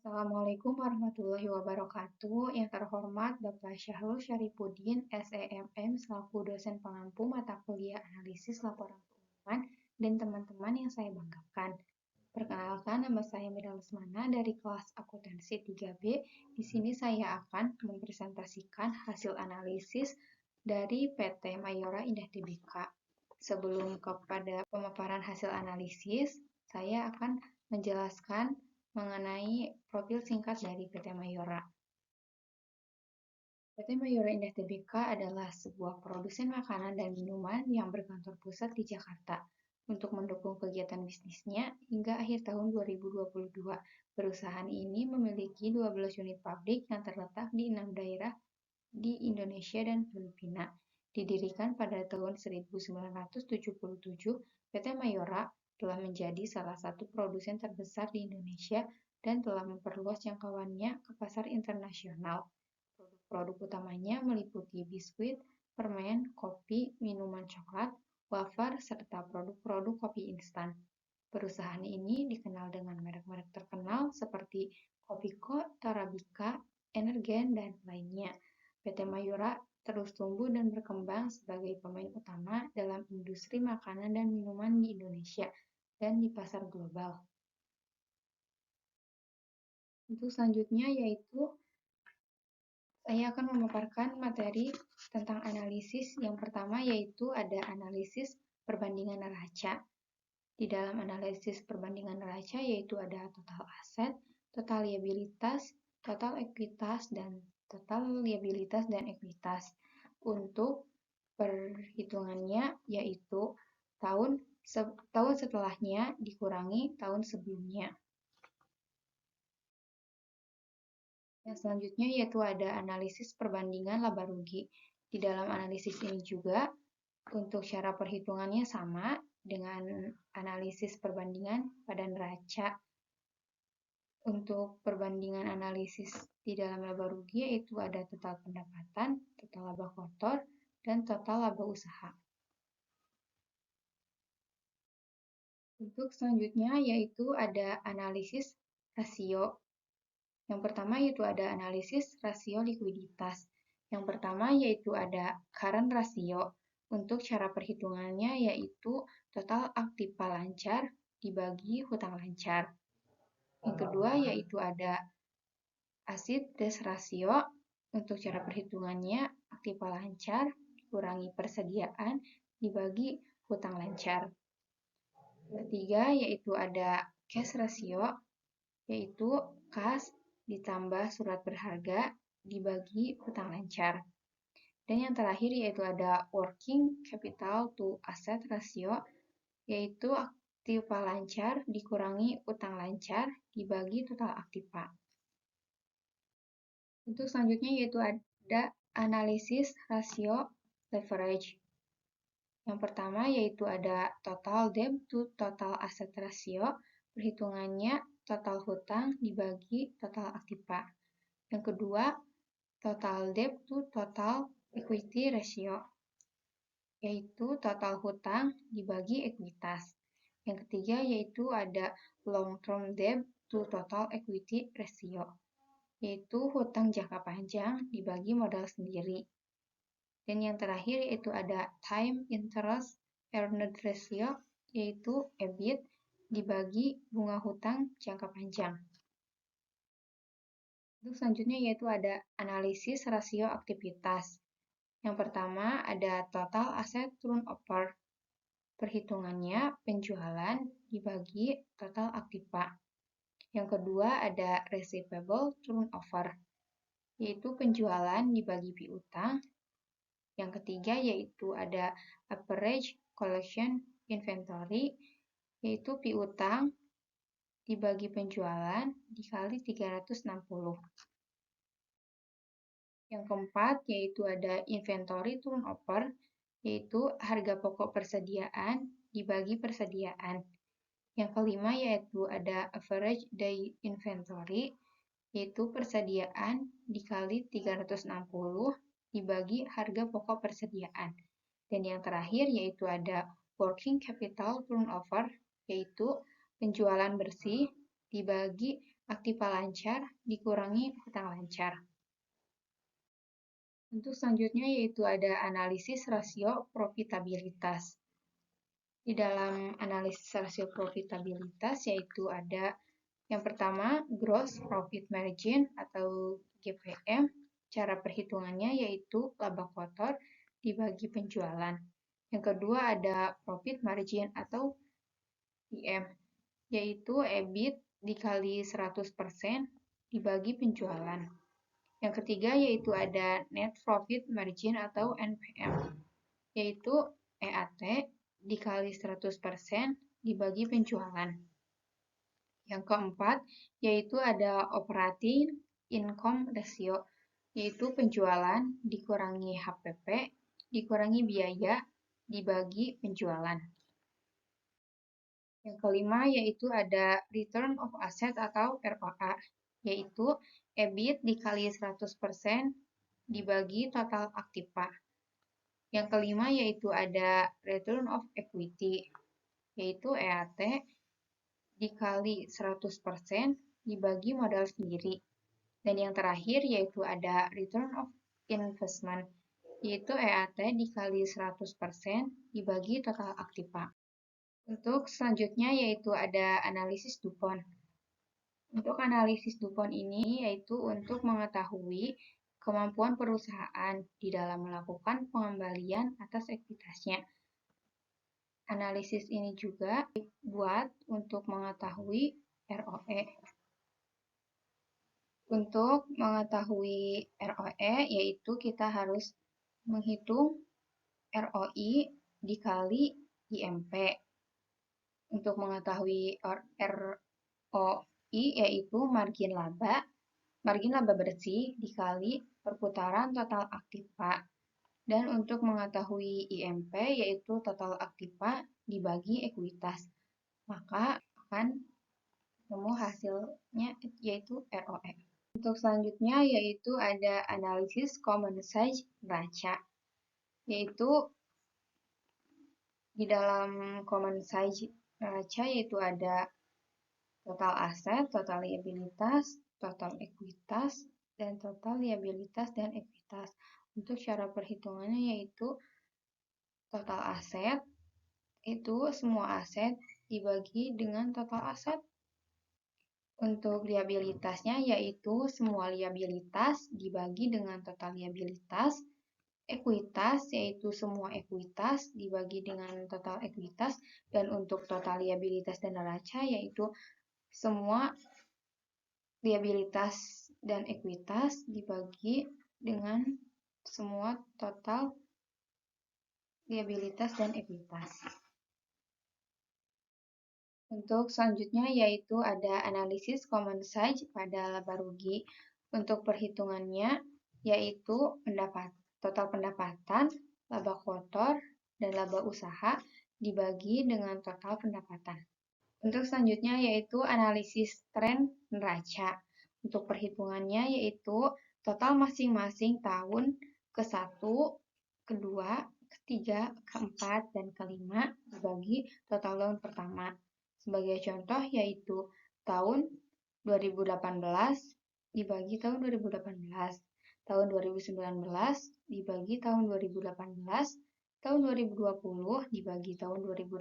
Assalamualaikum warahmatullahi wabarakatuh. Yang terhormat Bapak Syahrul Syarifuddin, SEMM, selaku dosen pengampu mata kuliah analisis laporan keuangan dan teman-teman yang saya banggakan. Perkenalkan, nama saya Mira Lesmana dari kelas akuntansi 3B. Di sini saya akan mempresentasikan hasil analisis dari PT Mayora Indah Tbk. Sebelum kepada pemaparan hasil analisis, saya akan menjelaskan mengenai profil singkat dari PT Mayora. PT Mayora Indah Tbk adalah sebuah produsen makanan dan minuman yang berkantor pusat di Jakarta. Untuk mendukung kegiatan bisnisnya, hingga akhir tahun 2022, perusahaan ini memiliki 12 unit pabrik yang terletak di 6 daerah di Indonesia dan Filipina. Didirikan pada tahun 1977, PT Mayora telah menjadi salah satu produsen terbesar di Indonesia dan telah memperluas jangkauannya ke pasar internasional. Produk utamanya meliputi biskuit, permen, kopi, minuman coklat, wafer, serta produk-produk kopi instan. Perusahaan ini dikenal dengan merek-merek terkenal seperti Kopiko, Torabika, Energen, dan lainnya. PT Mayora terus tumbuh dan berkembang sebagai pemain utama dalam industri makanan dan minuman di Indonesia dan di pasar global. Untuk selanjutnya yaitu saya akan memaparkan materi tentang analisis. Yang pertama yaitu ada analisis perbandingan neraca. Di dalam analisis perbandingan neraca yaitu ada total aset, total liabilitas, total ekuitas, dan total liabilitas dan ekuitas. Untuk perhitungannya yaitu tahun setelahnya dikurangi tahun sebelumnya. Yang selanjutnya yaitu ada analisis perbandingan laba rugi. Di dalam analisis ini juga untuk cara perhitungannya sama dengan analisis perbandingan pada neraca. Untuk perbandingan analisis di dalam laba rugi yaitu ada total pendapatan, total laba kotor, dan total laba usaha. Untuk selanjutnya yaitu ada analisis rasio. Yang pertama yaitu ada analisis rasio likuiditas. Yang pertama yaitu ada current ratio. Untuk cara perhitungannya yaitu total aktiva lancar dibagi hutang lancar. Yang kedua yaitu ada asset desk ratio. Untuk cara perhitungannya aktiva lancar dikurangi persediaan dibagi hutang lancar. Ketiga yaitu ada cash ratio, yaitu kas ditambah surat berharga dibagi hutang lancar. Dan yang terakhir yaitu ada working capital to asset ratio, yaitu aktiva lancar dikurangi utang lancar dibagi total aktiva. Untuk selanjutnya yaitu ada analisis rasio leverage. Yang pertama yaitu ada total debt to total asset ratio, perhitungannya total hutang dibagi total aktiva. Yang kedua, total debt to total equity ratio, yaitu total hutang dibagi ekuitas. Yang ketiga yaitu ada long term debt to total equity ratio, yaitu hutang jangka panjang dibagi modal sendiri. Dan yang terakhir yaitu ada time interest earned ratio, yaitu EBIT dibagi bunga hutang jangka panjang. Untuk selanjutnya yaitu ada analisis rasio aktivitas. Yang pertama ada total asset turnover. Perhitungannya penjualan dibagi total aktiva. Yang kedua ada receivable turnover, yaitu penjualan dibagi piutang. Yang ketiga yaitu ada average collection inventory, yaitu piutang dibagi penjualan dikali 360. Yang keempat yaitu ada inventory turnover, yaitu harga pokok persediaan dibagi persediaan. Yang kelima yaitu ada average day inventory, yaitu persediaan dikali 360 dibagi harga pokok persediaan. Dan yang terakhir yaitu ada working capital turnover, yaitu penjualan bersih dibagi aktiva lancar dikurangi hutang lancar. Untuk selanjutnya yaitu ada analisis rasio profitabilitas. Di dalam analisis rasio profitabilitas yaitu ada yang pertama gross profit margin atau GPM. Cara perhitungannya yaitu laba kotor dibagi penjualan. Yang kedua ada profit margin atau IM, yaitu EBIT dikali 100% dibagi penjualan. Yang ketiga yaitu ada net profit margin atau NPM, yaitu EAT dikali 100% dibagi penjualan. Yang keempat yaitu ada operating income ratio, yaitu penjualan dikurangi HPP dikurangi biaya dibagi penjualan. Yang kelima yaitu ada return of asset atau ROA, yaitu EBIT dikali 100% dibagi total aktiva. Yang kelima yaitu ada return of equity, yaitu EAT dikali 100% dibagi modal sendiri. Dan yang terakhir yaitu ada return of investment, yaitu EAT dikali 100% dibagi total aktiva. Untuk selanjutnya yaitu ada analisis DuPont. Untuk analisis DuPont ini yaitu untuk mengetahui kemampuan perusahaan di dalam melakukan pengembalian atas ekuitasnya. Analisis ini juga dibuat untuk mengetahui ROE. Untuk mengetahui ROE yaitu kita harus menghitung ROI dikali IMP. Untuk mengetahui ROI yaitu margin laba bersih dikali perputaran total aktiva. Dan untuk mengetahui IMP yaitu total aktiva dibagi ekuitas. Maka akan ketemu hasilnya yaitu ROE. Untuk selanjutnya yaitu ada analisis common size neraca, yaitu di dalam common size neraca yaitu ada total aset, total liabilitas, total ekuitas, dan total liabilitas dan ekuitas. Untuk cara perhitungannya yaitu total aset itu semua aset dibagi dengan total aset. Untuk liabilitasnya yaitu semua liabilitas dibagi dengan total liabilitas. Ekuitas yaitu semua ekuitas dibagi dengan total ekuitas. Dan untuk total liabilitas dan neraca yaitu semua liabilitas dan ekuitas dibagi dengan semua total liabilitas dan ekuitas. Untuk selanjutnya yaitu ada analisis common size pada laba rugi. Untuk perhitungannya yaitu total pendapatan, laba kotor, dan laba usaha dibagi dengan total pendapatan. Untuk selanjutnya yaitu analisis tren neraca. Untuk perhitungannya yaitu total masing-masing tahun ke-1, kedua, ketiga, keempat, dan kelima dibagi total tahun pertama. Sebagai contoh yaitu tahun 2018 dibagi tahun 2018, tahun 2019 dibagi tahun 2018, tahun 2020 dibagi tahun 2018,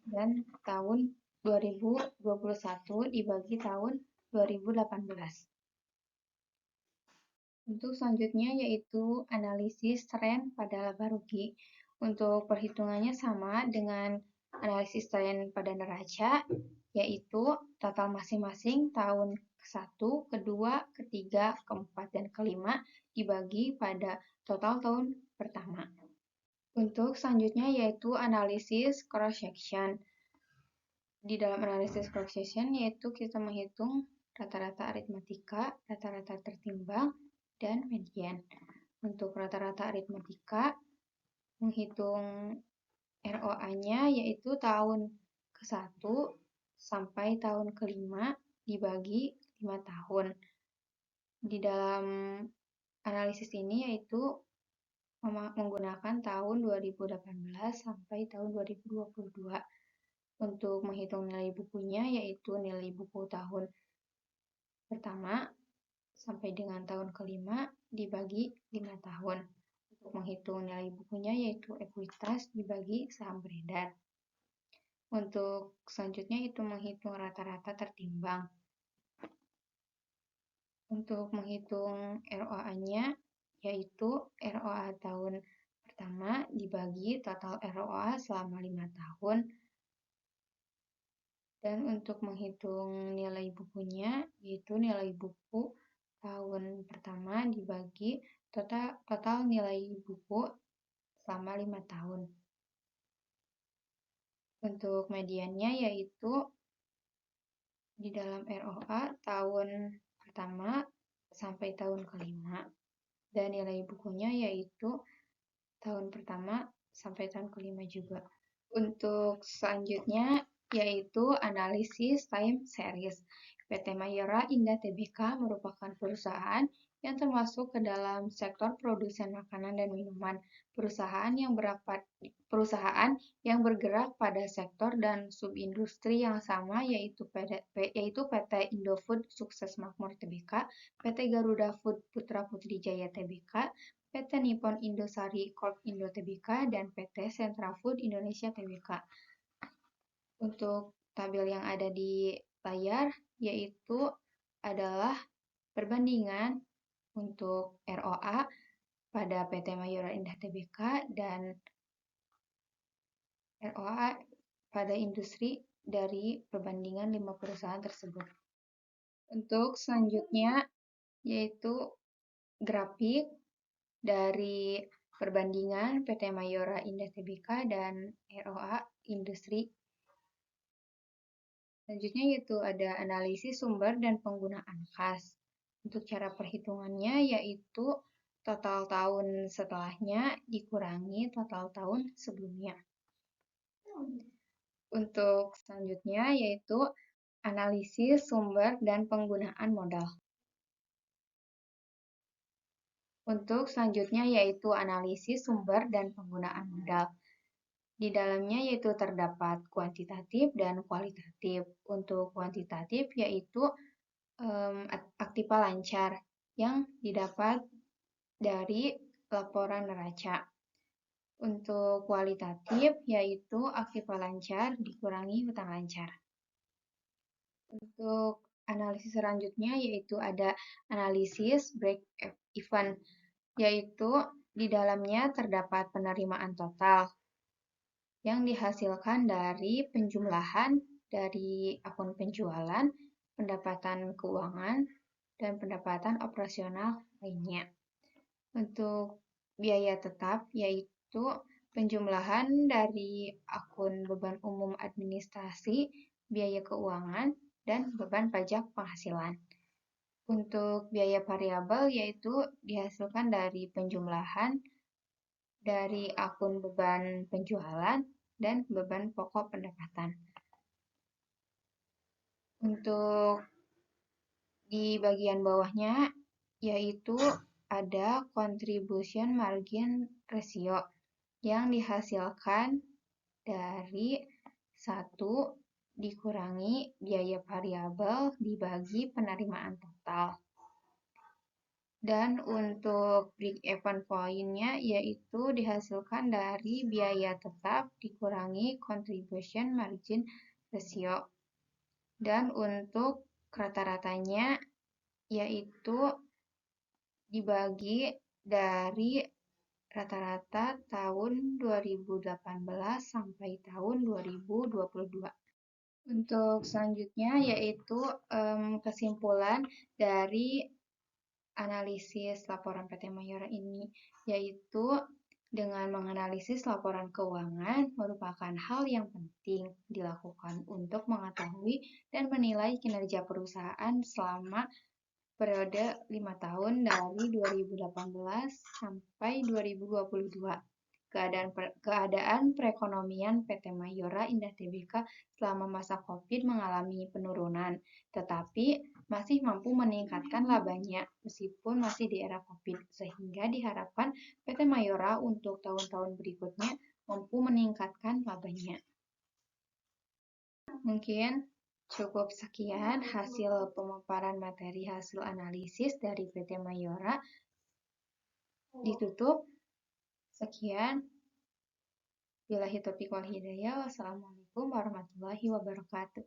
dan tahun 2021 dibagi tahun 2018. Untuk selanjutnya yaitu analisis tren pada laba rugi. Untuk perhitungannya sama dengan analisis tren pada neraca, yaitu total masing-masing tahun ke-1, kedua, ketiga, keempat, dan kelima dibagi pada total tahun pertama. Untuk selanjutnya yaitu analisis cross-section. Di dalam analisis cross-section yaitu kita menghitung rata-rata aritmatika, rata-rata tertimbang, dan median. Untuk rata-rata aritmatika, menghitung ROA-nya yaitu tahun ke-1 sampai tahun ke-5 dibagi 5 tahun. Di dalam analisis ini yaitu menggunakan tahun 2018 sampai tahun 2022. Untuk menghitung nilai bukunya, yaitu nilai buku tahun pertama sampai dengan tahun kelima dibagi 5 tahun. Untuk menghitung nilai bukunya, yaitu ekuitas dibagi saham beredar. Untuk selanjutnya itu menghitung rata-rata tertimbang. Untuk menghitung ROA-nya, yaitu ROA tahun pertama dibagi total ROA selama 5 tahun. Dan untuk menghitung nilai bukunya, yaitu nilai buku tahun pertama dibagi total nilai buku selama 5 tahun. Untuk mediannya yaitu di dalam ROA tahun pertama sampai tahun kelima. Dan nilai bukunya yaitu tahun pertama sampai tahun kelima juga. Untuk selanjutnya yaitu analisis time series. PT Mayora Indah Tbk merupakan perusahaan yang termasuk ke dalam sektor produsen makanan dan minuman. Perusahaan yang bergerak pada sektor dan subindustri yang sama yaitu PT Indofood Sukses Makmur Tbk, PT Garuda Food Putra Putri Jaya Tbk, PT Nippon Indosari Corp Indo Tbk, dan PT Sentra Food Indonesia Tbk. Untuk tabel yang ada di layar, yaitu adalah perbandingan untuk ROA pada PT Mayora Indah Tbk dan ROA pada industri dari perbandingan 5 perusahaan tersebut. Untuk selanjutnya, yaitu grafik dari perbandingan PT Mayora Indah Tbk dan ROA industri. Selanjutnya yaitu ada analisis sumber dan penggunaan kas. Untuk cara perhitungannya yaitu total tahun setelahnya dikurangi total tahun sebelumnya. Untuk selanjutnya yaitu analisis sumber dan penggunaan modal. Untuk selanjutnya yaitu analisis sumber dan penggunaan modal. Di dalamnya yaitu terdapat kuantitatif dan kualitatif. Untuk kuantitatif yaitu aktiva lancar yang didapat dari laporan neraca. Untuk kualitatif yaitu aktiva lancar dikurangi hutang lancar. Untuk analisis selanjutnya yaitu ada analisis break even, yaitu di dalamnya terdapat penerimaan total yang dihasilkan dari penjumlahan dari akun penjualan, pendapatan keuangan, dan pendapatan operasional lainnya. Untuk biaya tetap, yaitu penjumlahan dari akun beban umum administrasi, biaya keuangan, dan beban pajak penghasilan. Untuk biaya variabel, yaitu dihasilkan dari penjumlahan dari akun beban penjualan dan beban pokok pendapatan. Untuk di bagian bawahnya yaitu ada contribution margin ratio yang dihasilkan dari 1 dikurangi biaya variabel dibagi penerimaan total. Dan untuk break-even point-nya yaitu dihasilkan dari biaya tetap dikurangi contribution margin ratio. Dan untuk rata-ratanya yaitu dibagi dari rata-rata tahun 2018 sampai tahun 2022. Untuk selanjutnya yaitu kesimpulan dari analisis laporan PT Mayora ini, yaitu dengan menganalisis laporan keuangan merupakan hal yang penting dilakukan untuk mengetahui dan menilai kinerja perusahaan selama periode 5 tahun dari 2018 sampai 2022. Keadaan perekonomian PT Mayora Indah Tbk selama masa COVID mengalami penurunan, tetapi masih mampu meningkatkan labanya meskipun masih di era COVID, sehingga diharapkan PT Mayora untuk tahun-tahun berikutnya mampu meningkatkan labanya. Mungkin cukup sekian hasil pemaparan materi hasil analisis dari PT Mayora. Ditutup. Sekian. Billahi taufiq wal hidayah. Wassalamualaikum warahmatullahi wabarakatuh.